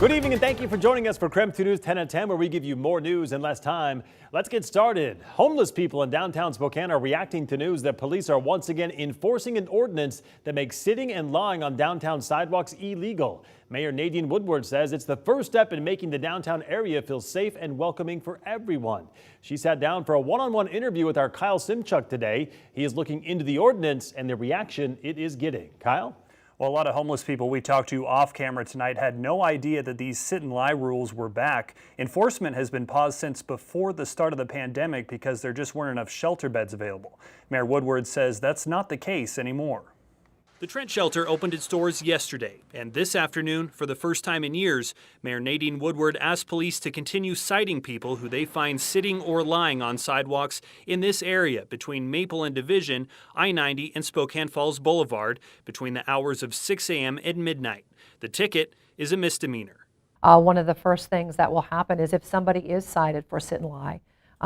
Good evening and thank you for joining us for KREM 2 News 10 at 10, where we give you more news in less time. Let's get started. Homeless people in downtown Spokane are reacting to news that police are once again enforcing an ordinance that makes sitting and lying on downtown sidewalks illegal. Mayor Nadine Woodward says it's the first step in making the downtown area feel safe and welcoming for everyone. She sat down for a one-on-one interview with our Kyle Simchuk today. He is looking into the ordinance and the reaction it is getting. Kyle? Well, a lot of homeless people we talked to off camera tonight had no idea that these sit and lie rules were back. Enforcement has been paused since before the start of the pandemic because there just weren't enough shelter beds available. Mayor Woodward says that's not the case anymore. The Trent Shelter opened its doors yesterday, and this afternoon, for the first time in years, Mayor Nadine Woodward asked police to continue citing people who they find sitting or lying on sidewalks in this area between Maple and Division, I-90 and Spokane Falls Boulevard between the hours of 6 a.m. and midnight. The ticket is a misdemeanor. One of the first things that will happen is if somebody is cited for sit and lie,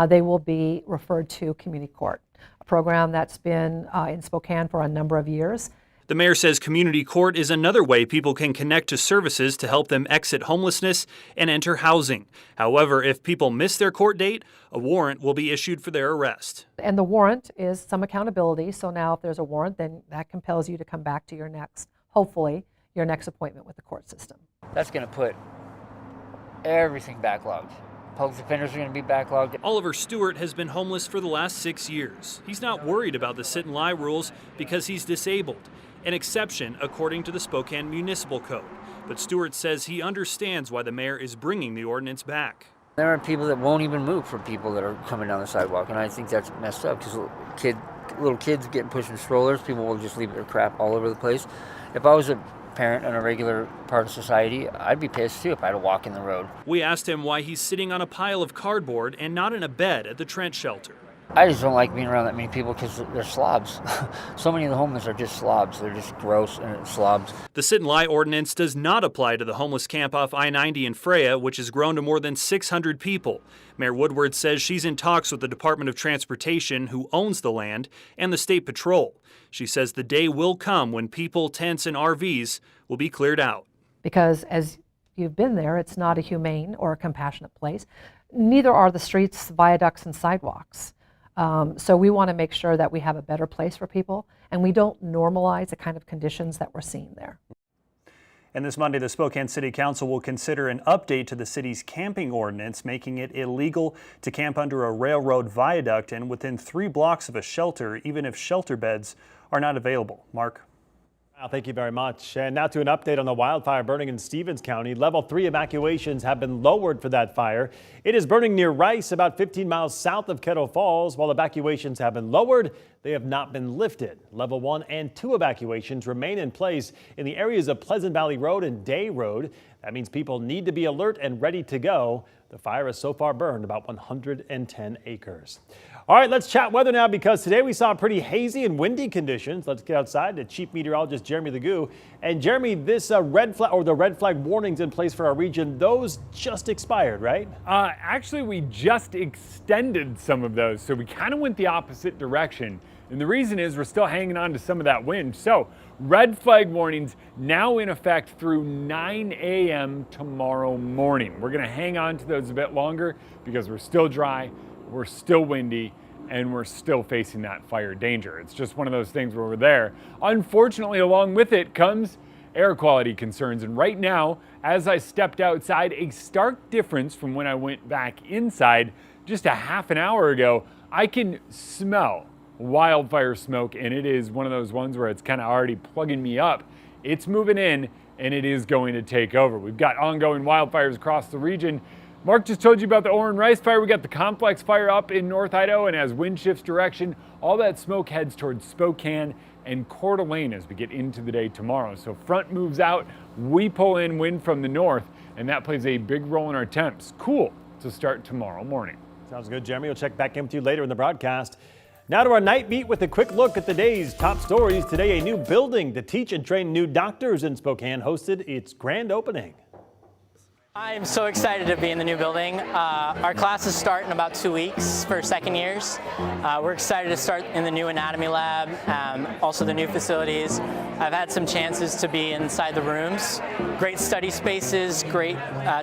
they will be referred to community court, a program that's been in Spokane for a number of years. The mayor says community court is another way people can connect to services to help them exit homelessness and enter housing. However, if people miss their court date, a warrant will be issued for their arrest. And the warrant is some accountability. So now if there's a warrant, then that compels you to come back to your next, hopefully, your next appointment with the court system. That's going to put everything backlogged. Public defenders are going to be backlogged. Oliver Stewart has been homeless for the last 6 years. He's not worried about the sit and lie rules because he's disabled. An exception according to the Spokane Municipal Code. But Stewart says he understands why the mayor is bringing the ordinance back. There are people that won't even move for people that are coming down the sidewalk, and I think that's messed up because little kids getting pushed in strollers, people will just leave their crap all over the place. If I was a parent in a regular part of society, I'd be pissed too if I had to walk in the road. We asked him why he's sitting on a pile of cardboard and not in a bed at the Trent Shelter. I just don't like being around that many people because they're slobs. So many of the homeless are just slobs. They're just gross and slobs. The sit and lie ordinance does not apply to the homeless camp off I-90 in Freya, which has grown to more than 600 people. Mayor Woodward says she's in talks with the Department of Transportation, who owns the land, and the State Patrol. She says the day will come when people, tents, and RVs will be cleared out. Because as you've been there, it's not a humane or a compassionate place. Neither are the streets, viaducts, and sidewalks. So we want to make sure that we have a better place for people and we don't normalize the kind of conditions that we're seeing there. And this Monday, the Spokane City Council will consider an update to the city's camping ordinance, making it illegal to camp under a railroad viaduct and within 3 blocks of a shelter, even if shelter beds are not available. Mark? Well, thank you very much. And now to an update on the wildfire burning in Stevens County. Level 3 evacuations have been lowered for that fire. It is burning near Rice, about 15 miles south of Kettle Falls. While evacuations have been lowered, they have not been lifted. Level 1 and 2 evacuations remain in place in the areas of Pleasant Valley Road and Day Road. That means people need to be alert and ready to go. The fire has so far burned about 110 acres. All right, let's chat weather now because today we saw pretty hazy and windy conditions. Let's get outside to Chief Meteorologist Jeremy Legoo. And Jeremy, this the red flag warnings in place for our region, those just expired, right? Actually, we just extended some of those, so we kind of went the opposite direction. And the reason is we're still hanging on to some of that wind. So red flag warnings now in effect through 9 a.m. tomorrow morning. We're going to hang on to those a bit longer because we're still dry, we're still windy, and we're still facing that fire danger. It's just one of those things where we're there. Unfortunately, along with it comes air quality concerns. And right now, as I stepped outside, a stark difference from when I went back inside just a half an hour ago, I can smell wildfire smoke, and it is one of those ones where it's kind of already plugging me up. It's moving in and it is going to take over. We've got ongoing wildfires across the region. Mark just told you about the Orrin Rice fire. We got the complex fire up in North Idaho, and as wind shifts direction, all that smoke heads towards Spokane and Coeur d'Alene as we get into the day tomorrow. So front moves out, we pull in wind from the north, and that plays a big role in our temps. Cool to start tomorrow morning. Sounds good, Jeremy. We'll check back in with you later in the broadcast. Now to our night beat with a quick look at the day's top stories. Today, a new building to teach and train new doctors in Spokane hosted its grand opening. I'm so excited to be in the new building. Our classes start in about 2 weeks for second years. We're excited to start in the new anatomy lab, also the new facilities. I've had some chances to be inside the rooms. Great study spaces, great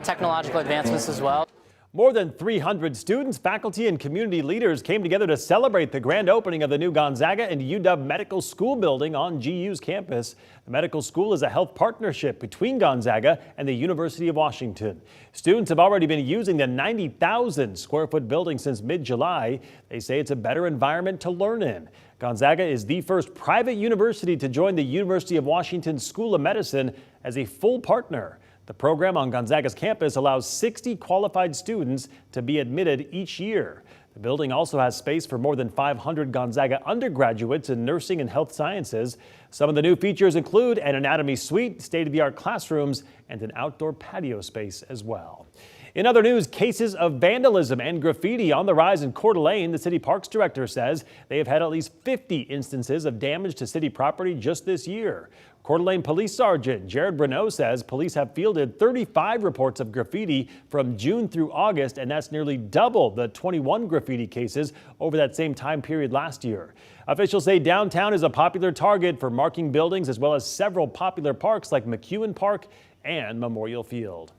technological advancements as well. More than 300 students, faculty, and community leaders came together to celebrate the grand opening of the new Gonzaga and UW Medical School building on GU's campus. The medical school is a health partnership between Gonzaga and the University of Washington. Students have already been using the 90,000 square foot building since mid-July. They say it's a better environment to learn in. Gonzaga is the first private university to join the University of Washington School of Medicine as a full partner. The program on Gonzaga's campus allows 60 qualified students to be admitted each year. The building also has space for more than 500 Gonzaga undergraduates in nursing and health sciences. Some of the new features include an anatomy suite, state-of-the-art classrooms, and an outdoor patio space as well. In other news, cases of vandalism and graffiti on the rise in Coeur d'Alene. The city parks director says they have had at least 50 instances of damage to city property just this year. Coeur d'Alene Police Sergeant Jared Bruneau says police have fielded 35 reports of graffiti from June through August, and that's nearly double the 21 graffiti cases over that same time period last year. Officials say downtown is a popular target for marking buildings, as well as several popular parks like McEwen Park and Memorial Field.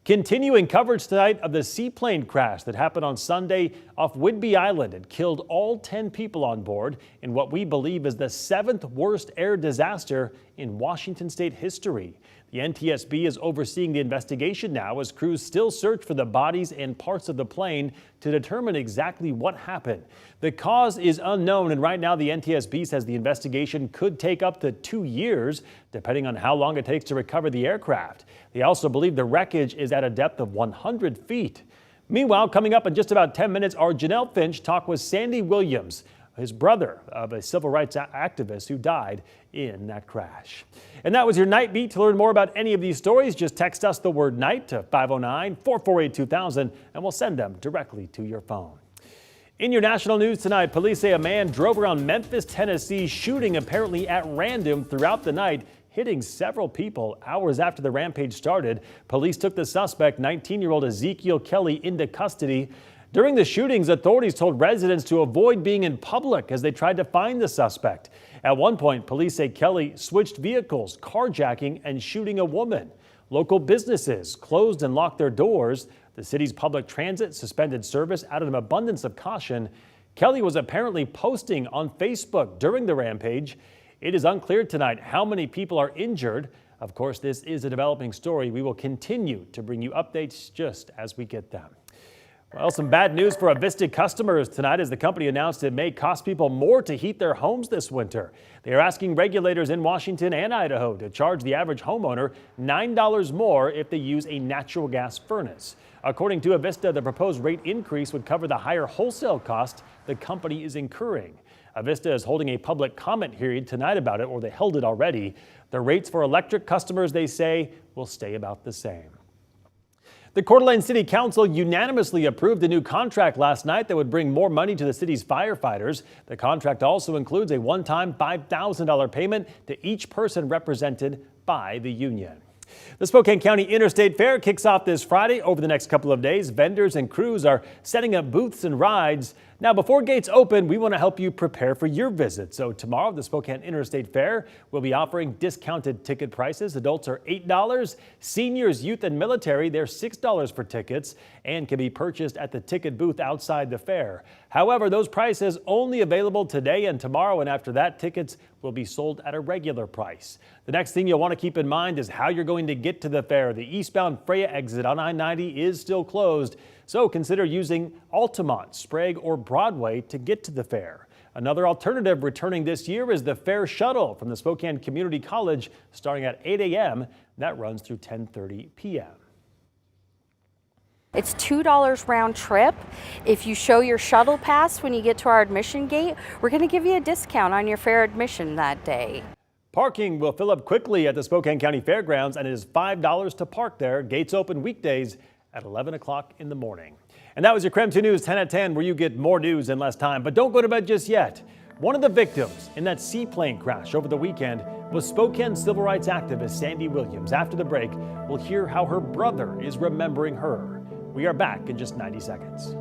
Continuing coverage tonight of the seaplane crash that happened on Sunday off Whidbey Island. It killed all 10 people on board in what we believe is the 7th worst air disaster in Washington state history. The NTSB is overseeing the investigation now as crews still search for the bodies and parts of the plane to determine exactly what happened. The cause is unknown, and right now the NTSB says the investigation could take up to 2 years, depending on how long it takes to recover the aircraft. They also believe the wreckage is at a depth of 100 feet. Meanwhile, coming up in just about 10 minutes, our Janelle Finch talked with Sandy Williams, his brother of a civil rights activist who died in that crash. And that was your Night Beat. To learn more about any of these stories, just text us the word night to 509-448-2000 and we'll send them directly to your phone. In your national news tonight, police say a man drove around Memphis, Tennessee, shooting apparently at random throughout the night, hitting several people. Hours after the rampage started, police took the suspect, 19-year-old Ezekiel Kelly, into custody. During the shootings, authorities told residents to avoid being in public as they tried to find the suspect. At one point, police say Kelly switched vehicles, carjacking and shooting a woman. Local businesses closed and locked their doors. The city's public transit suspended service out of an abundance of caution. Kelly was apparently posting on Facebook during the rampage. It is unclear tonight how many people are injured. Of course, this is a developing story. We will continue to bring you updates just as we get them. Well, some bad news for Avista customers tonight as the company announced it may cost people more to heat their homes this winter. They are asking regulators in Washington and Idaho to charge the average homeowner $9 more if they use a natural gas furnace. According to Avista, the proposed rate increase would cover the higher wholesale cost the company is incurring. Avista is holding a public comment period tonight about it, or they held it already. The rates for electric customers, they say, will stay about the same. The Coeur d'Alene City Council unanimously approved a new contract last night that would bring more money to the city's firefighters. The contract also includes a one-time $5,000 payment to each person represented by the union. The Spokane County Interstate Fair kicks off this Friday. Over the next couple of days, vendors and crews are setting up booths and rides. Now, before gates open, we want to help you prepare for your visit. So tomorrow, the Spokane Interstate Fair will be offering discounted ticket prices. Adults are $8. Seniors, youth, and military, they're $6 for tickets and can be purchased at the ticket booth outside the fair. However, those prices only available today and tomorrow, and after that, tickets will be sold at a regular price. The next thing you'll want to keep in mind is how you're going to get to the fair. The eastbound Freya exit on I-90 is still closed, so consider using Altamont, Sprague, or Broadway to get to the fair. Another alternative returning this year is the Fair Shuttle from the Spokane Community College, starting at 8 a.m. That runs through 10:30 p.m. It's $2 round trip. If you show your shuttle pass when you get to our admission gate, we're going to give you a discount on your fair admission that day. Parking will fill up quickly at the Spokane County Fairgrounds, and it is $5 to park there. Gates open weekdays at 11 o'clock in the morning. And that was your KREM 2 News 10 at 10, where you get more news in less time. But don't go to bed just yet. One of the victims in that seaplane crash over the weekend was Spokane civil rights activist Sandy Williams. After the break, we'll hear how her brother is remembering her. We are back in just 90 seconds.